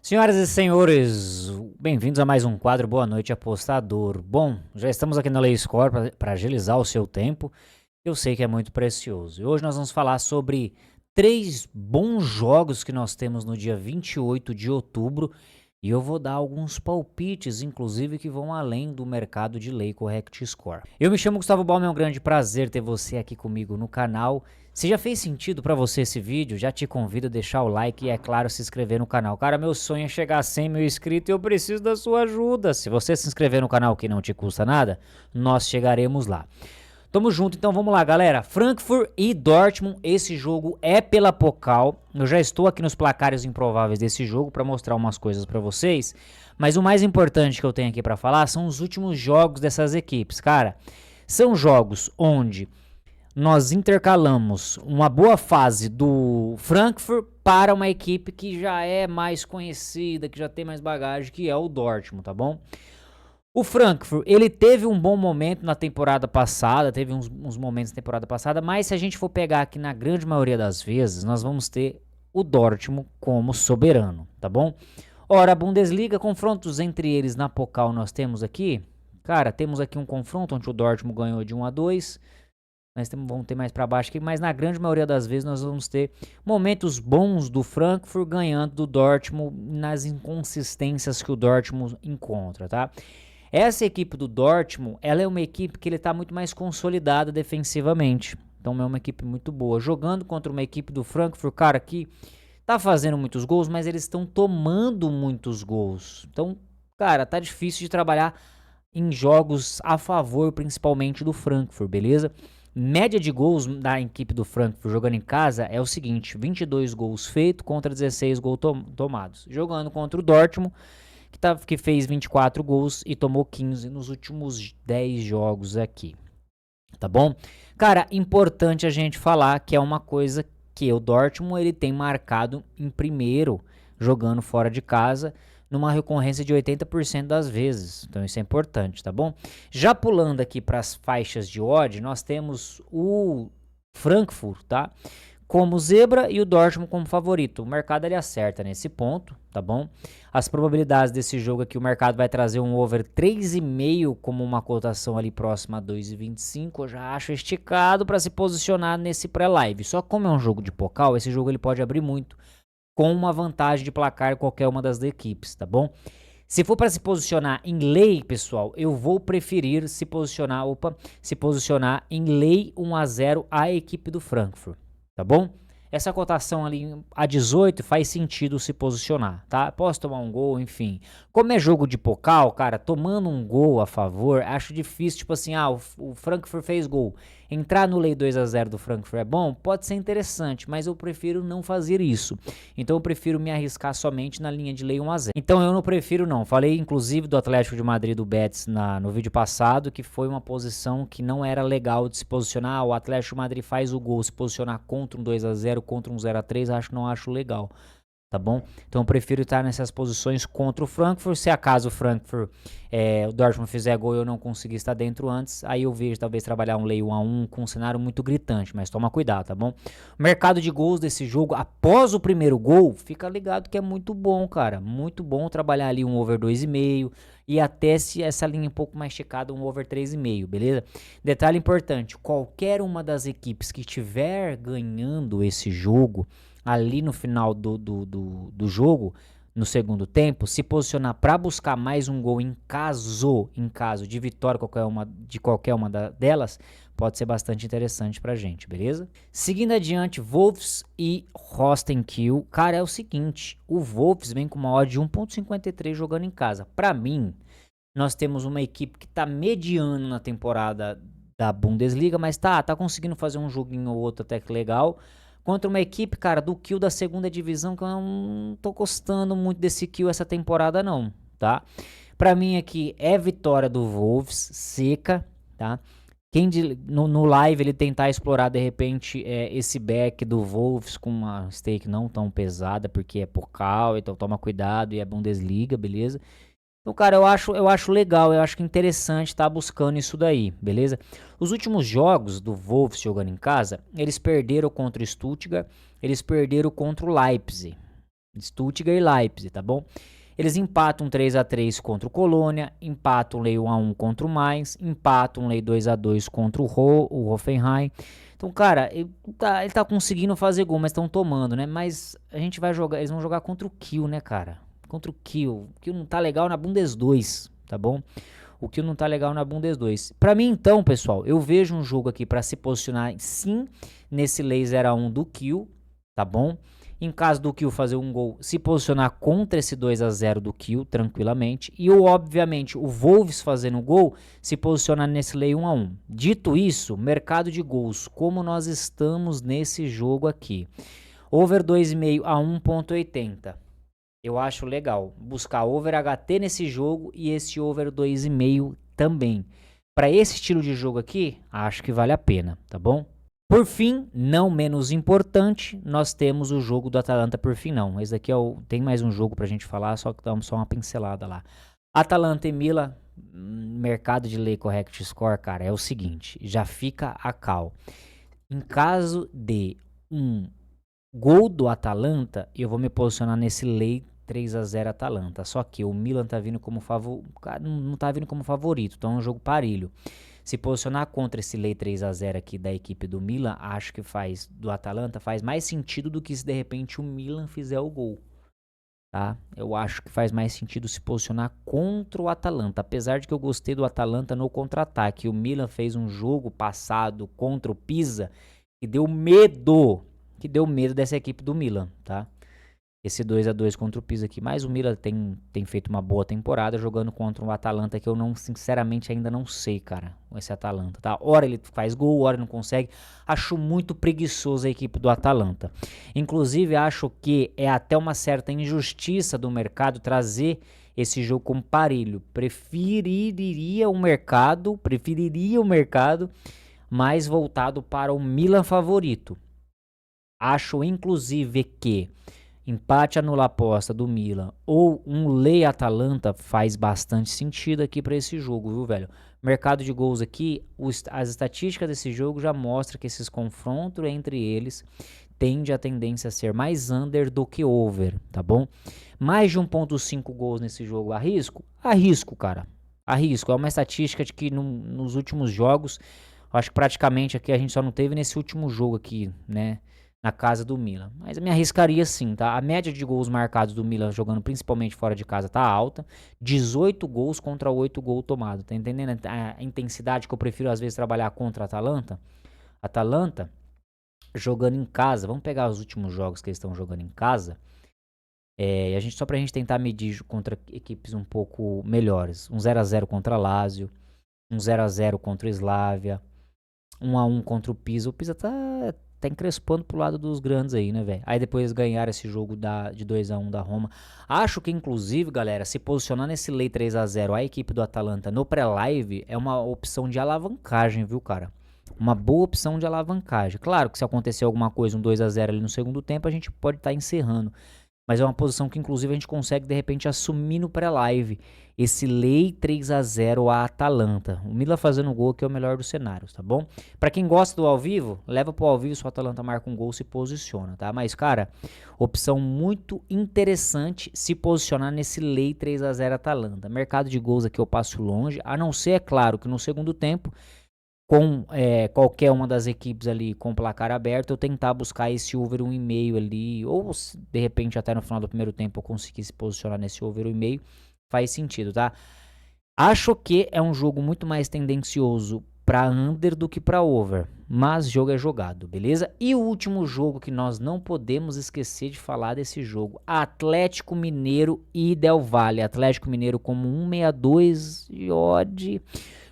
Senhoras e senhores, bem-vindos a mais um quadro Boa Noite Apostador. Bom, já estamos aqui na Lei Score para agilizar o seu tempo. Eu sei que é muito precioso. E hoje nós vamos falar sobre 3 bons jogos que nós temos no dia 28 de outubro. E eu vou dar alguns palpites, inclusive, que vão além do mercado de Lei Correct Score. Eu me chamo Gustavo Balme, é um grande prazer ter você aqui comigo no canal. Se já fez sentido pra você esse vídeo, já te convido a deixar o like e, é claro, se inscrever no canal. Cara, meu sonho é chegar a 100 mil inscritos e eu preciso da sua ajuda. Se você se inscrever no canal que não te custa nada, nós chegaremos lá. Tamo junto, então vamos lá, galera. Frankfurt e Dortmund, esse jogo é pela Pokal. Eu já estou aqui nos placares improváveis desse jogo para mostrar umas coisas para vocês. Mas o mais importante que eu tenho aqui para falar são os últimos jogos dessas equipes. Cara, são jogos onde nós intercalamos uma boa fase do Frankfurt para uma equipe que já é mais conhecida, que já tem mais bagagem, que é o Dortmund, tá bom? O Frankfurt, ele teve um bom momento na temporada passada, teve uns momentos na temporada passada, mas se a gente for pegar aqui na grande maioria das vezes, nós vamos ter o Dortmund como soberano, tá bom? Ora, a Bundesliga, confrontos entre eles na Pokal nós temos aqui, cara, temos aqui um confronto onde o Dortmund ganhou de 1-2, nós vamos ter mais para baixo aqui, mas na grande maioria das vezes nós vamos ter momentos bons do Frankfurt ganhando do Dortmund nas inconsistências que o Dortmund encontra, tá? Essa equipe do Dortmund, ela é uma equipe que ele está muito mais consolidada defensivamente. Então é uma equipe muito boa. Jogando contra uma equipe do Frankfurt, cara, que tá fazendo muitos gols, mas eles estão tomando muitos gols. Então, cara, tá difícil de trabalhar em jogos a favor, principalmente do Frankfurt, beleza? Média de gols da equipe do Frankfurt jogando em casa é o seguinte: 22 gols feitos contra 16 gols tomados. Jogando contra o Dortmund, que fez 24 gols e tomou 15 nos últimos 10 jogos aqui, tá bom? Cara, importante a gente falar que é uma coisa que o Dortmund ele tem marcado em primeiro, jogando fora de casa, numa recorrência de 80% das vezes. Então isso é importante, tá bom? Já pulando aqui para as faixas de odd, nós temos o Frankfurt, tá? Como zebra e o Dortmund como favorito. O mercado ele acerta nesse ponto, tá bom? As probabilidades desse jogo aqui, o mercado vai trazer um over 3,5 como uma cotação ali próxima a 2,25. Eu já acho esticado para se posicionar nesse pré-live. Só como é um jogo de Pokal, esse jogo ele pode abrir muito com uma vantagem de placar em qualquer uma das equipes, tá bom? Se for para se posicionar em lei, pessoal, eu vou preferir se posicionar em lei 1-0 a equipe do Frankfurt. Tá bom? Essa cotação ali a 18 faz sentido se posicionar, tá? Posso tomar um gol, enfim. Como é jogo de Pokal, cara, tomando um gol a favor, acho difícil, tipo assim, o Frankfurt fez gol. Entrar no lei 2-0 do Frankfurt é bom? Pode ser interessante, mas eu prefiro não fazer isso. Então eu prefiro me arriscar somente na linha de lei 1-0. Então eu não prefiro não. Falei inclusive do Atlético de Madrid do Betis no vídeo passado, que foi uma posição que não era legal de se posicionar. O Atlético de Madrid faz o gol, se posicionar contra um 2-0, contra um 0-3, não acho legal. Tá bom? Então eu prefiro estar nessas posições contra o Frankfurt. Se acaso o Frankfurt, o Dortmund fizer gol e eu não conseguir estar dentro antes, aí eu vejo talvez trabalhar um lei 1-1 com um cenário muito gritante, mas toma cuidado, tá bom? O mercado de gols desse jogo, após o primeiro gol, fica ligado que é muito bom, cara. Muito bom trabalhar ali um over 2,5 e até se essa linha um pouco mais esticada, um over 3,5, beleza? Detalhe importante, qualquer uma das equipes que estiver ganhando esse jogo, ali no final do jogo, no segundo tempo, se posicionar para buscar mais um gol em caso de vitória de qualquer uma delas, pode ser bastante interessante pra gente, beleza? Seguindo adiante, Wolves e Rostenkiel. Cara, é o seguinte, o Wolves vem com uma odd de 1.53 jogando em casa. Pra mim, nós temos uma equipe que tá mediano na temporada da Bundesliga, mas tá conseguindo fazer um joguinho ou outro até que legal, contra uma equipe, cara, do Kiel da segunda divisão, que eu não tô gostando muito desse Kiel essa temporada não, tá? Pra mim aqui é vitória do Wolves, seca, tá? No live ele tentar explorar de repente esse back do Wolves com uma stake não tão pesada, porque é Pokal, então toma cuidado, e é Bundesliga, beleza? Então, cara, eu acho legal, eu acho que interessante estar buscando isso daí, beleza? Os últimos jogos do Wolves jogando em casa, eles perderam contra o Stuttgart, eles perderam contra o Leipzig. Stuttgart e Leipzig, tá bom? Eles empatam 3-3 contra o Colônia, empatam lei 1-1 contra o Mainz, empatam lei 2-2 contra o Hoffenheim. Então, cara, ele tá conseguindo fazer gol, mas estão tomando, né? Mas a gente vai jogar, eles vão jogar contra o Kiel, né, cara? Contra o Kiel. O Kiel não tá legal na Bundes 2, tá bom? O Kiel não tá legal na Bundes 2. Pra mim, então, pessoal, eu vejo um jogo aqui pra se posicionar, sim, nesse lei 0-1 do Kiel, tá bom? Em caso do Kiel fazer um gol, se posicionar contra esse 2-0 do Kiel, tranquilamente. E, obviamente, o Wolves fazendo gol, se posicionar nesse lei 1-1. Dito isso, mercado de gols, como nós estamos nesse jogo aqui. Over 2,5 a 1,80. Eu acho legal buscar over HT nesse jogo e esse over 2,5 também. Para esse estilo de jogo aqui, acho que vale a pena, tá bom? Por fim, não menos importante, nós temos o jogo do Atalanta por fim não. Esse daqui tem mais um jogo pra gente falar, só que dá só uma pincelada lá. Atalanta e Milan, mercado de lei correct score, cara, é o seguinte, já fica a cal. Em caso de um gol do Atalanta, eu vou me posicionar nesse lei 3-0 Atalanta. Só que o Milan tá vindo como não tá vindo como favorito, então é um jogo parelho. Se posicionar contra esse lei 3-0 aqui da equipe do Milan, acho que do Atalanta faz mais sentido do que se de repente o Milan fizer o gol. Tá? Eu acho que faz mais sentido se posicionar contra o Atalanta. Apesar de que eu gostei do Atalanta no contra-ataque. O Milan fez um jogo passado contra o Pisa que deu medo. Que deu medo dessa equipe do Milan, tá? Esse 2-2 contra o Pisa aqui. Mas o Milan tem feito uma boa temporada jogando contra um Atalanta que eu não, sinceramente, ainda não sei, cara. Esse Atalanta, tá? Ora ele faz gol, ora não consegue. Acho muito preguiçoso a equipe do Atalanta. Inclusive, acho que é até uma certa injustiça do mercado trazer esse jogo como parelho. Preferiria o mercado mais voltado para o Milan favorito. Acho, inclusive, que empate anula a aposta do Milan ou um lei Atalanta faz bastante sentido aqui para esse jogo, viu, velho? Mercado de gols aqui, as estatísticas desse jogo já mostram que esses confrontos entre eles tende a tendência a ser mais under do que over, tá bom? Mais de 1,5 gols nesse jogo, arrisco? Arrisco, cara. Arrisco. É uma estatística de que nos últimos jogos, acho que praticamente aqui a gente só não teve nesse último jogo aqui, né? Na casa do Milan. Mas eu me arriscaria sim, tá? A média de gols marcados do Milan jogando principalmente fora de casa tá alta. 18 gols contra 8 gols tomados. Tá entendendo a intensidade que eu prefiro às vezes trabalhar contra a Atalanta? Atalanta jogando em casa. Vamos pegar os últimos jogos que eles estão jogando em casa. Só pra gente tentar medir contra equipes um pouco melhores. Um 0-0 contra a Lazio. Um 0-0 contra o Slavia. 1-1 contra o Pisa. O Pisa tá encrespando pro lado dos grandes aí, né, velho? Aí depois ganharam esse jogo de 2-1 da Roma. Acho que, inclusive, galera, se posicionar nesse lei 3-0 a equipe do Atalanta no pré-live é uma opção de alavancagem, viu, cara? Uma boa opção de alavancagem. Claro que se acontecer alguma coisa, um 2-0 ali no segundo tempo, a gente pode estar encerrando. Mas é uma posição que, inclusive, a gente consegue, de repente, assumir no pré-live. Esse lei 3-0 a Atalanta. O Milan fazendo gol que é o melhor dos cenários, tá bom? Pra quem gosta do ao vivo, leva pro ao vivo se o Atalanta marca um gol, se posiciona, tá? Mas, cara, opção muito interessante se posicionar nesse lei 3-0 Atalanta. Mercado de gols aqui eu passo longe, a não ser, é claro, que no segundo tempo com qualquer uma das equipes ali com placar aberto, eu tentar buscar esse over 1,5 ali, ou de repente até no final do primeiro tempo eu conseguir se posicionar nesse over 1,5, faz sentido, tá? Acho que é um jogo muito mais tendencioso para under do que para over, mas jogo é jogado, beleza? E o último jogo que nós não podemos esquecer de falar desse jogo, Atlético Mineiro e Del Valle. Atlético Mineiro como 1,62 de odd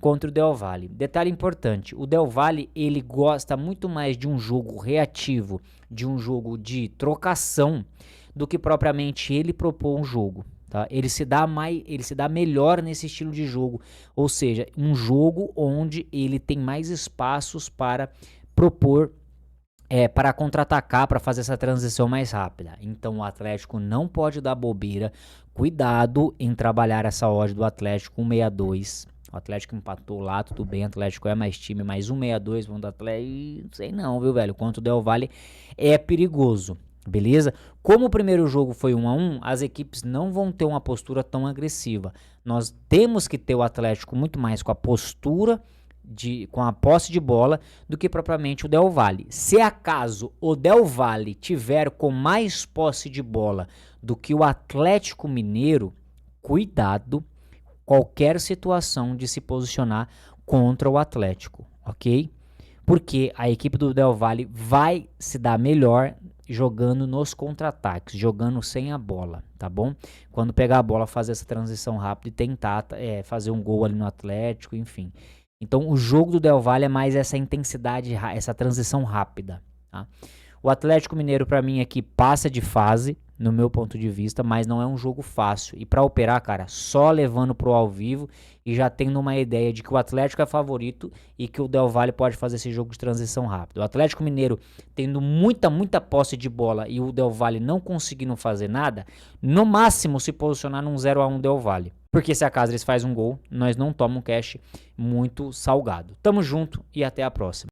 contra o Del Valle. Detalhe importante, o Del Valle ele gosta muito mais de um jogo reativo, de um jogo de trocação, do que propriamente ele propor um jogo. Tá? Ele se dá melhor nesse estilo de jogo, ou seja, um jogo onde ele tem mais espaços para propor, para contra-atacar, para fazer essa transição mais rápida. Então o Atlético não pode dar bobeira, cuidado em trabalhar essa odd do Atlético 1,62. O Atlético empatou lá, tudo bem, o Atlético é mais time, mais 1,62, vamos do Atlético, não sei não, viu, velho, quanto o Del Valle é perigoso. Beleza? Como o primeiro jogo foi 1-1, as equipes não vão ter uma postura tão agressiva. Nós temos que ter o Atlético muito mais com a postura, com a posse de bola, do que propriamente o Del Valle. Se acaso o Del Valle tiver com mais posse de bola do que o Atlético Mineiro, cuidado, qualquer situação de se posicionar contra o Atlético, ok? Porque a equipe do Del Valle vai se dar melhor jogando nos contra-ataques, jogando sem a bola, tá bom? Quando pegar a bola, fazer essa transição rápida e tentar fazer um gol ali no Atlético, enfim. Então, o jogo do Del Valle é mais essa intensidade, essa transição rápida, tá? O Atlético Mineiro, para mim, aqui passa de fase, no meu ponto de vista, mas não é um jogo fácil. E para operar, cara, só levando pro ao vivo e já tendo uma ideia de que o Atlético é favorito e que o Del Valle pode fazer esse jogo de transição rápido. O Atlético Mineiro tendo muita posse de bola e o Del Valle não conseguindo fazer nada, no máximo se posicionar num 0-1 Del Valle. Porque se acaso eles fazem um gol, nós não tomamos um cash muito salgado. Tamo junto e até a próxima.